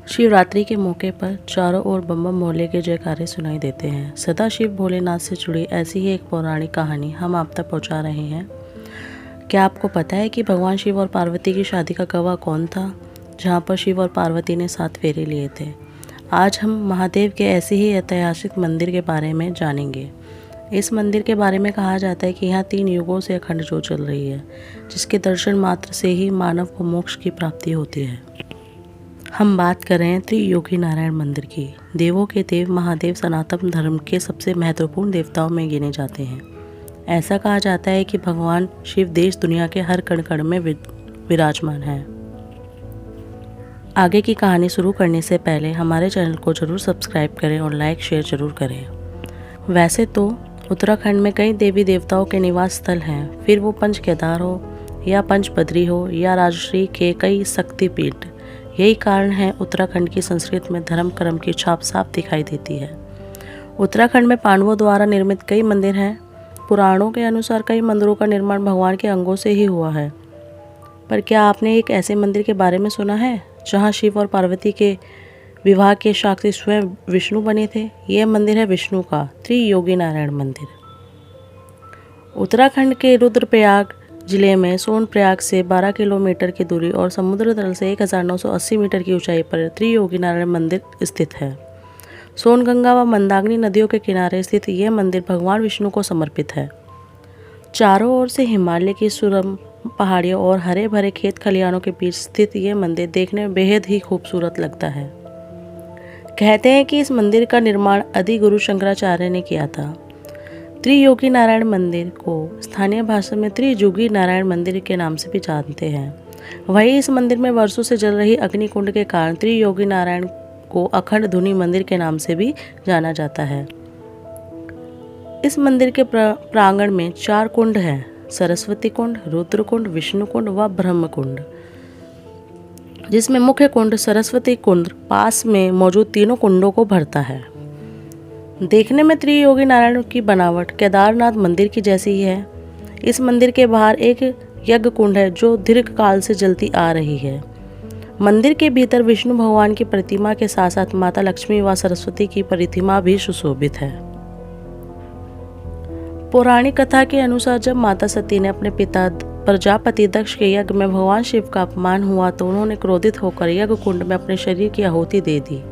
शिवरात्रि के मौके पर चारों ओर बम बम भोले के जयकारे सुनाई देते हैं। सदा शिव भोलेनाथ से जुड़ी ऐसी ही एक पौराणिक कहानी हम आप तक पहुंचा रहे हैं। क्या आपको पता है कि भगवान शिव और पार्वती की शादी का गवाह कौन था, जहां पर शिव और पार्वती ने 7 फेरे लिए थे? आज हम महादेव के ऐसे ही ऐतिहासिक मंदिर के बारे में जानेंगे। इस मंदिर के बारे में कहा जाता है कि यहाँ 3 युगों से अखंड ज्योत चल रही है, जिसके दर्शन मात्र से ही मानव को मोक्ष की प्राप्ति होती है। हम बात कर रहे हैं त्रियोगी नारायण मंदिर की। देवों के देव महादेव सनातन धर्म के सबसे महत्वपूर्ण देवताओं में गिने जाते हैं। ऐसा कहा जाता है कि भगवान शिव देश दुनिया के हर कण कण में विराजमान है। आगे की कहानी शुरू करने से पहले हमारे चैनल को जरूर सब्सक्राइब करें और लाइक शेयर जरूर करें। वैसे तो उत्तराखंड में कई देवी देवताओं के निवास स्थल हैं, फिर वो पंच केदार हो या पंच बद्री हो या राजश्री के कई शक्तिपीठ। यही कारण है उत्तराखंड की संस्कृति में धर्म कर्म की छाप साफ दिखाई देती है। उत्तराखंड में पांडवों द्वारा निर्मित कई मंदिर हैं। पुराणों के अनुसार कई मंदिरों का निर्माण भगवान के अंगों से ही हुआ है। पर क्या आपने एक ऐसे मंदिर के बारे में सुना है जहां शिव और पार्वती के विवाह के साक्षी स्वयं विष्णु बने थे? यह मंदिर है विष्णु का त्रियोगी नारायण मंदिर। उत्तराखंड के रुद्रप्रयाग जिले में सोनप्रयाग से 12 किलोमीटर की दूरी और समुद्र तल से 1980 मीटर की ऊंचाई पर त्रियोगी नारायण मंदिर स्थित है। सोनगंगा व मंदाकिनी नदियों के किनारे स्थित यह मंदिर भगवान विष्णु को समर्पित है। चारों ओर से हिमालय की सुरम पहाड़ियों और हरे भरे खेत खलिहानों के बीच स्थित यह मंदिर देखने में बेहद ही खूबसूरत लगता है। कहते हैं कि इस मंदिर का निर्माण आदि गुरु शंकराचार्य ने किया था। त्रियोगी नारायण मंदिर को स्थानीय भाषा में त्रिजुगी नारायण मंदिर के नाम से भी जानते हैं। वहीं इस मंदिर में वर्षों से जल रही अग्निकुंड के कारण त्रियोगी नारायण को अखंड धुनी मंदिर के नाम से भी जाना जाता है। इस मंदिर के प्रांगण में 4 कुंड हैं: सरस्वती कुंड, रुद्र कुंड, विष्णु कुंड व ब्रह्म कुंड, जिसमें मुख्य कुंड सरस्वती कुंड पास में मौजूद तीनों कुंडों को भरता है। देखने में त्रियोगी नारायण की बनावट केदारनाथ मंदिर की जैसी ही है। इस मंदिर के बाहर एक यज्ञ कुंड है जो दीर्घ काल से जलती आ रही है। मंदिर के भीतर विष्णु भगवान की प्रतिमा के साथ साथ माता लक्ष्मी व सरस्वती की प्रतिमा भी सुशोभित है। पौराणिक कथा के अनुसार जब माता सती ने अपने पिता प्रजापति दक्ष के यज्ञ में भगवान शिव का अपमान हुआ तो उन्होंने क्रोधित होकर यज्ञ कुंड में अपने शरीर की आहुति दे दी।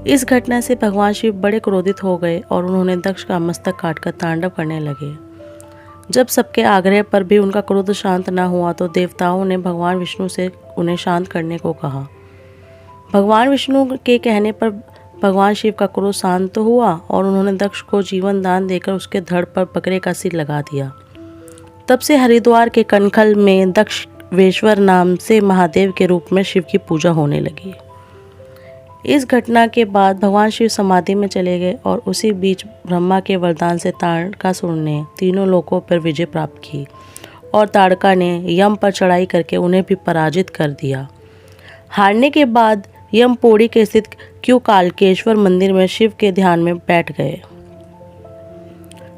इस घटना से भगवान शिव बड़े क्रोधित हो गए और उन्होंने दक्ष का मस्तक काटकर तांडव करने लगे। जब सबके आग्रह पर भी उनका क्रोध शांत न हुआ तो देवताओं ने भगवान विष्णु से उन्हें शांत करने को कहा। भगवान विष्णु के कहने पर भगवान शिव का क्रोध शांत तो हुआ और उन्होंने दक्ष को जीवन दान देकर उसके धड़ पर बकरे का सिर लगा दिया। तब से हरिद्वार के कनखल में दक्षवेश्वर नाम से महादेव के रूप में शिव की पूजा होने लगी। इस घटना के बाद भगवान शिव समाधि में चले गए और उसी बीच ब्रह्मा के वरदान से ताड़कासुर ने तीनों लोकों पर विजय प्राप्त की और ताड़का ने यम पर चढ़ाई करके उन्हें भी पराजित कर दिया। हारने के बाद यम पौड़ी के स्थित क्यूकालकेश्वर मंदिर में शिव के ध्यान में बैठ गए।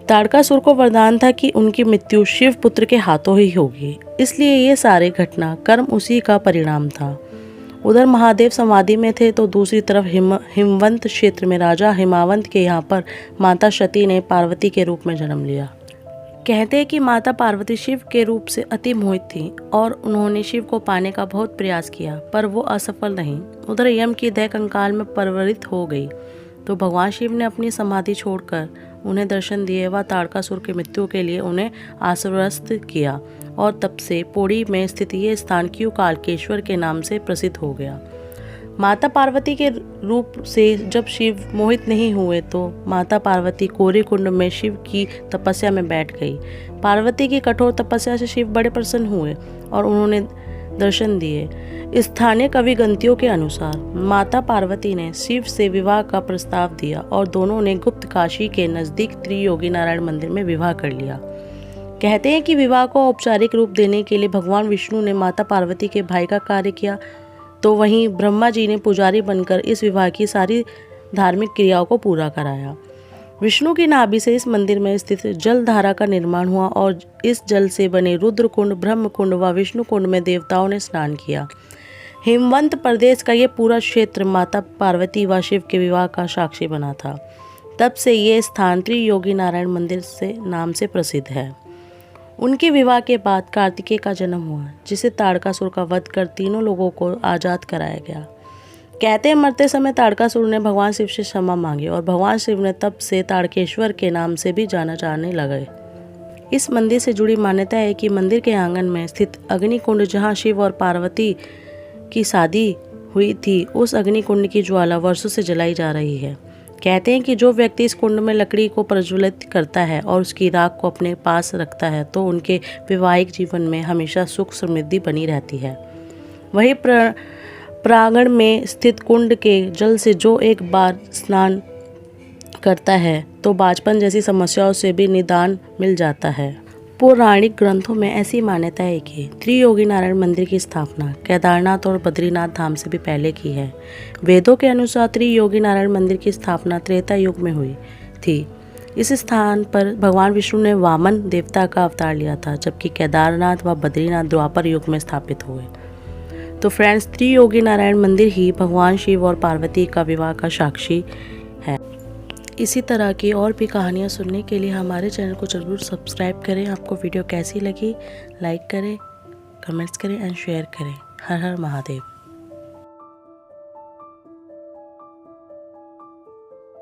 ताड़कासुर को वरदान था कि उनकी मृत्यु शिव पुत्र के हाथों ही होगी, इसलिए ये सारे घटना कर्म उसी का परिणाम था। उधर महादेव समाधि में थे तो दूसरी तरफ हिमवंत क्षेत्र में राजा हिमावंत के यहाँ पर माता सती ने पार्वती के रूप में जन्म लिया। कहते हैं कि माता पार्वती शिव के रूप से अति मोहित थी और उन्होंने शिव को पाने का बहुत प्रयास किया, पर वो असफल नहीं। उधर यम की दया कंकाल में परवरित हो गई तो भगवान शिव ने अपनी समाधि छोड़कर उन्हें दर्शन दिए व ताड़कासुर की मृत्यु के लिए उन्हें आश्वस्त किया और तब से पौड़ी में स्थित ये स्थान क्यूकालकेश्वर के नाम से प्रसिद्ध हो गया। माता पार्वती के रूप से जब शिव मोहित नहीं हुए तो माता पार्वती कोरी कुंड में शिव की तपस्या में बैठ गई। पार्वती की कठोर तपस्या से शिव बड़े प्रसन्न हुए और उन्होंने दर्शन दिए। स्थानीय कविगंतियों के अनुसार माता पार्वती ने शिव से विवाह का प्रस्ताव दिया और दोनों ने गुप्त काशी के नज़दीक त्रियोगी नारायण मंदिर में विवाह कर लिया। कहते हैं कि विवाह को औपचारिक रूप देने के लिए भगवान विष्णु ने माता पार्वती के भाई का कार्य किया, तो वहीं ब्रह्मा जी ने पुजारी बनकर इस विवाह की सारी धार्मिक क्रियाओं को पूरा कराया। विष्णु की नाभि से इस मंदिर में स्थित जल धारा का निर्माण हुआ और इस जल से बने रुद्र कुंड, ब्रह्म कुंड व विष्णु कुंड में देवताओं ने स्नान किया। हिमवंत प्रदेश का ये पूरा क्षेत्र माता पार्वती व शिव के विवाह का साक्षी बना था। तब से ये स्थान त्रियोगी नारायण मंदिर से नाम से प्रसिद्ध है। उनके विवाह के बाद कार्तिकेय का जन्म हुआ, जिसे ताड़कासुर का वध कर तीनों लोगों को आज़ाद कराया गया। कहते हैं मरते समय ताड़कासुर ने भगवान शिव से क्षमा मांगी और भगवान शिव ने तब से ताड़केश्वर के नाम से भी जाने लगे। इस मंदिर से जुड़ी मान्यता है कि मंदिर के आंगन में स्थित अग्निकुंड, जहां शिव और पार्वती की शादी हुई थी, उस अग्निकुंड की ज्वाला वर्षों से जलाई जा रही है। कहते हैं कि जो व्यक्ति इस कुंड में लकड़ी को प्रज्वलित करता है और उसकी राख को अपने पास रखता है तो उनके वैवाहिक जीवन में हमेशा सुख समृद्धि बनी रहती है। वही प्रांगण में स्थित कुंड के जल से जो एक बार स्नान करता है तो बाजपन जैसी समस्याओं से भी निदान मिल जाता है। पौराणिक ग्रंथों में ऐसी मान्यता है कि त्रियोगी नारायण मंदिर की स्थापना केदारनाथ और बद्रीनाथ धाम से भी पहले की है। वेदों के अनुसार त्रियोगी नारायण मंदिर की स्थापना त्रेता युग में हुई थी। इस स्थान पर भगवान विष्णु ने वामन देवता का अवतार लिया था, जबकि केदारनाथ व बद्रीनाथ द्वापर युग में स्थापित हुए। तो फ्रेंड्स, त्रियोगी नारायण मंदिर ही भगवान शिव और पार्वती का विवाह का साक्षी है। इसी तरह की और भी कहानियाँ सुनने के लिए हमारे चैनल को ज़रूर सब्सक्राइब करें। आपको वीडियो कैसी लगी लाइक करें, कमेंट्स करें एंड शेयर करें। हर हर महादेव।